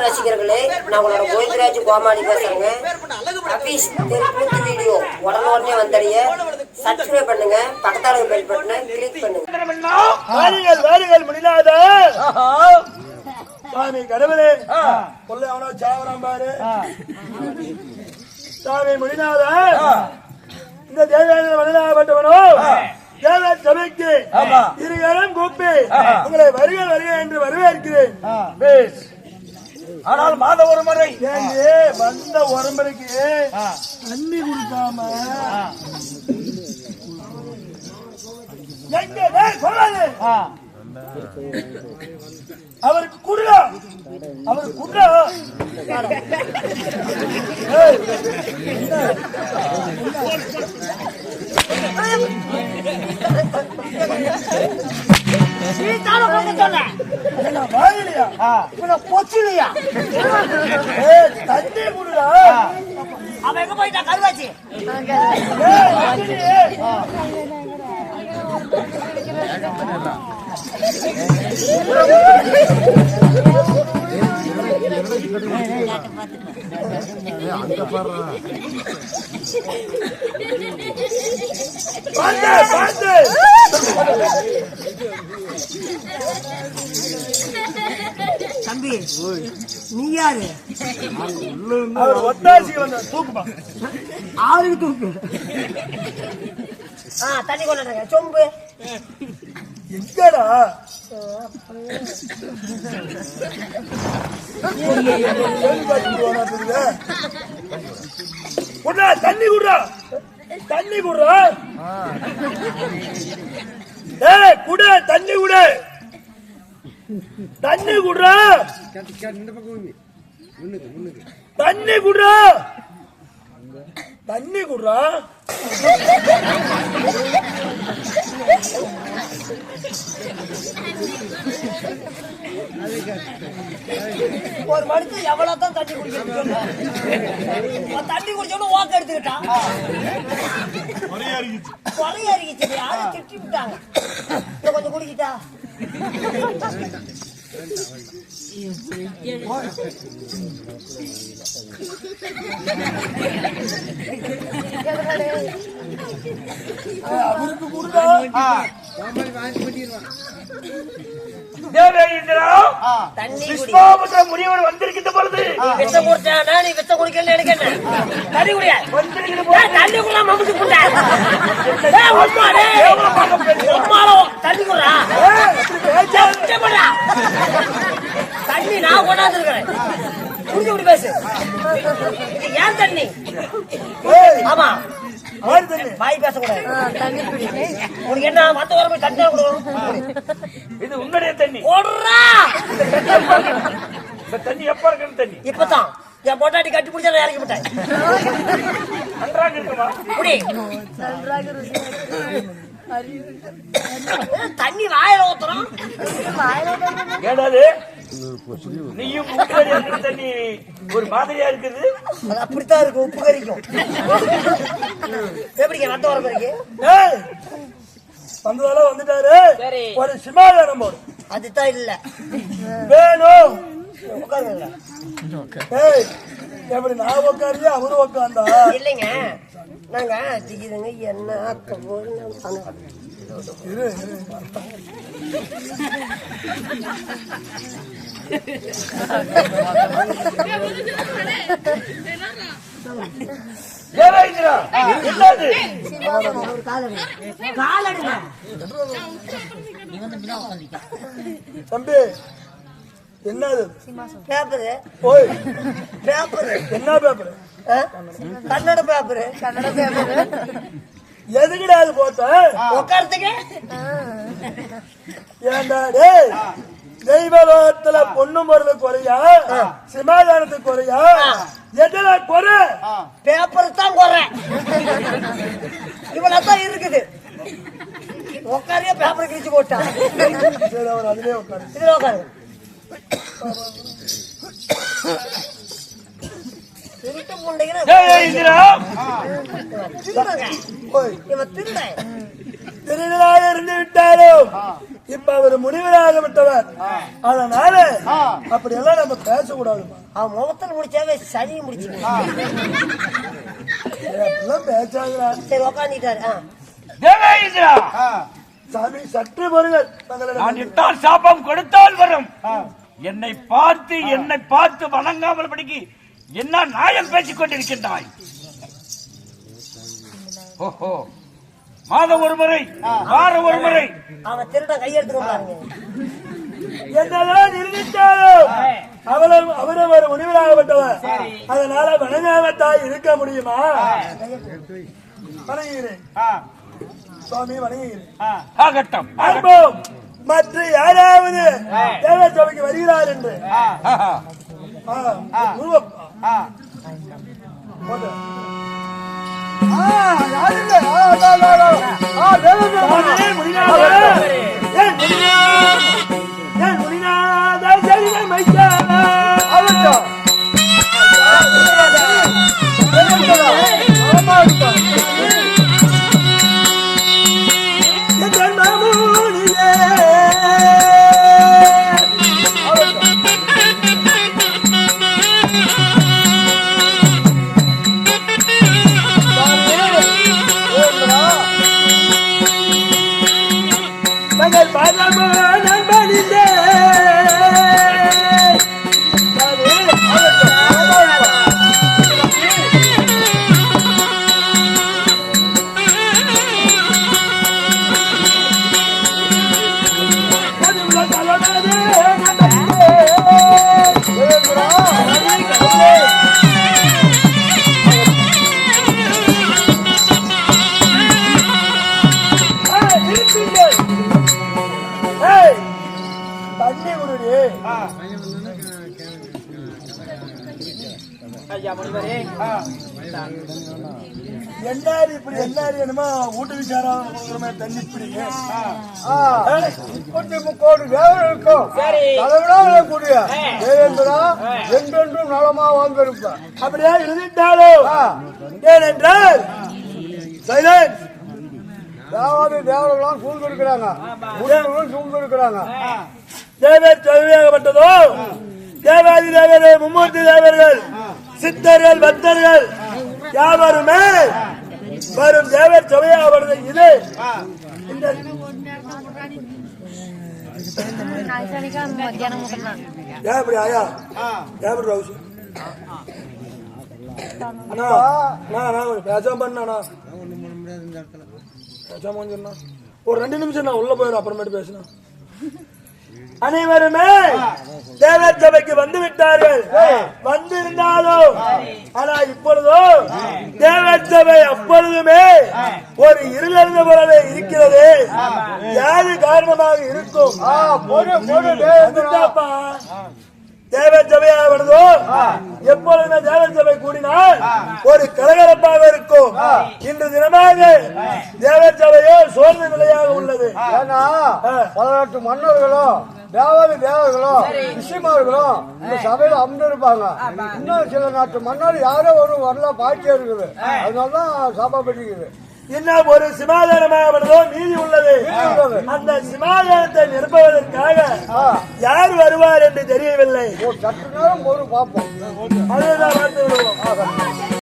ரசிகர்களே, நான் உங்களோட கோவிந்தராஜ் கோமாளி பேசுறேங்க. அபீஸ் தெற்கு வீடியோ உடனே வந்தடைய சப்ஸ்கிரைப் பண்ணுங்க, பக்கத்தால பெல் பட்டனை கிளிக் பண்ணுங்க. வாருங்கள் முடியாத சாமி கடவுளே கொள்ள அவனோ சாவரம் பாரு சாமி முடியாத இந்த தேவையான மனிதப்பட்டவனோ தேவ சபைக்கு இருகரம் கூப்பி உங்களை வருக வருக என்று வரவேற்கிறேன். ஆனால் மாத ஒரு முறை வந்த ஒரு முறைக்கு தண்ணி கொடுக்காம எங்க சொல்லாது அவருக்கு குடுறா அவருக்கு குடுறா பொச்சுலையா தண்ணி குடுறா அவன் எங்க போயிட்டா கருவாச்சி தம்பி நீ யாரு? ஒத்தாசி வந்த தூக்குமா ஆளுக்கு தூக்கு. தண்ணி கொண்டாடுங்க சொம்பு எங்கடா குடுறா தண்ணி குடுறா தண்ணி குடுறா குட தண்ணி குடு தண்ணி குடுறா தண்ணி குடுறா தண்ணி குடுறா ஒரு மனுஷன் எவ்வளவுதான் தண்ணி குடிக்கிறது தண்ணி குடிச்சோன்னு ஓக்க எடுத்துக்கிட்டான் கொலையா இருந்துச்சு யாரும் திட்டி விட்டாங்க கொஞ்சம் குடிக்கிட்டா அவருக்கு கொடுத்தா முனிவர் வந்திருக்கின்ற பொழுது விஷம் குடிச்சா நீ விஷம் குடிக்கல எனக்கு என்ன தண்ணி குடியா தண்ணி குடியா மம்முக்கு குண்டா தண்ணி குடுறா தண்ணி நான் கொண்டாந்துருக்கிறேன் குடிச்சு குடி பேசு ஏன் தண்ணி ஆமா வாய் பேசக்கூடாது உனக்கு என்ன மத்த வர போய் தண்ணி கொடுக்கணும் இது உன்னுடைய தண்ணி தண்ணி எப்ப இருக்கு தண்ணி இப்பதான் என் பொட்டாட்டி கட்டி பிடிச்சா இறக்கி விட்டேன் நன்றாக இருக்குமா தண்ணி வாயில ஊத்துறோம் ஏடாது நீயும் தண்ணி ஒரு மாதிரியா இருக்குது அது அப்படித்தான் இருக்கு உப்பு கறிக்கும் எப்படிங்க வந்த வர பிறகு வந்ததால வந்துட்டாரு ஒரு சிமாதானம் போடு அதுதான் இல்ல வேணும் உட்காருங்க எப்படி நான் உட்காரியா அவரு உட்காந்தா இல்லைங்க நாங்க திக்குதுங்க என்ன தம்பி என்னது பேப்பரு ஓய் பேப்பரு என்ன paper Kannada paper Kannada paper எதுக்குடா அது போட்ட உட்காரத்துக்கு ஏண்டா டேய் தெய்வலோகத்துல பொண்ணு மருந்து குறையா சமாதானத்துக்கு குறையா எதுல குறை பேப்பர் தான் குறை இவ்வளவுதான் இருக்குது உட்காரியா பேப்பர் கிழிச்சு போட்டான் சரி அவர் அதுலயே உட்காரு இதுல உட்காரு திருட்டு முண்டைகிற இவன் திருட திருடனாக இருந்து விட்டாலும் இப்ப அவர் முனிவராக விட்டவர். அதனால அப்படி எல்லாம் நம்ம பேசக்கூடாதுமா. அவன் முகத்தில் முடிச்சாவே சனி முடிச்சு பேசாதா. சரி உக்காந்துட்டாரு. தேவேந்திரா, சாமி சற்று வருங்கள். நான் இட்டால் சாபம் கொடுத்தால் வரும். என்னை பார்த்து வணங்காமல் படிக்கு என்ன நியாயம் பேசிக் கொண்டிருக்கின்றாய்? ஓஹோ, மாதம் ஒரு முறை, வாரம் ஒரு முறை. அவன் திருடன் கையெடுத்து பாருங்க. என்னதான் நிரூபித்தாலும் அவரும் ஒரு முனிவராகப்பட்டவர். அதனால வணங்காமத்தாய் இருக்க முடியுமா? வணங்குகிறேன் சுவாமி, வணங்குகிறேன். ஆகட்டும். பார்ப்போம் மற்ற யாராவது தேவ சபைக்கு வருகிறார் என்று. என்னாரி இப்படி என்னாரி என்னமா வீட்டு விசாரம் தண்ணி இப்படி முக்கோடு தேவர்களுக்கும் கூடிய தேவேந்திரா என்றென்றும் நலமா வாழ்ந்திருப்பார். அப்படியே இருந்துட்டாலும் ஏனென்றால் தேவர்களாம் சூழ்ந்திருக்கிறாங்க, சூழ்ந்திருக்கிறாங்க. தேவர் சொல்லியாகப்பட்டதோ தேவாதி தேவர்கள், மும்மூர்த்தி தேவர்கள், சித்தர்கள், பக்தர்கள் யாவருமே வரும் தேவர் சபையாவது. இது எப்படி ஆயா எப்படி ரவுசு பேசாம பண்ணா பேசாம சொன்னா ஒரு 2 நிமிஷம் நான் உள்ள போயிடும், அப்புறமேட்டு பேசினா. அனைவருமே தேவர் சபைக்கு வந்து விட்டார்கள். வந்திருந்தாலும் ஆனா இப்பொழுதோ தேவர் சபை அப்பொழுதுமே ஒரு இருளர்ந்த போலவே இருக்கிறது. யாரு காரணமாக இருக்கும்? தேவர் சபையாக வருதோ எப்பொழுதுமே தேவர் சபை கூடினால் ஒரு கலகலப்பாக இருக்கும். இன்று தினமாக தேவர் சபையோ சோர்ந்த நிலையாக உள்ளது. ஏன்னா 18 மன்னர்களும் தேவர்களோ ரிஷிமார்களும் இந்த சபையில அமர்ந்திருப்பாங்க. இன்னும் சில நாட்டு மன்னர் யாரோ ஒரு வரல பாக்கி இருக்குது. அதனாலதான் சபை பெற்றிருக்குது. இன்னும் ஒரு சிமாதானமாக மீதி உள்ளது. அந்த சிமாதானத்தை நிரப்புவதற்காக யார் வருவார் என்று தெரியவில்லை. சற்று நேரம் ஒரு பார்ப்போம். அதுதான் பார்த்து விடுவோம்.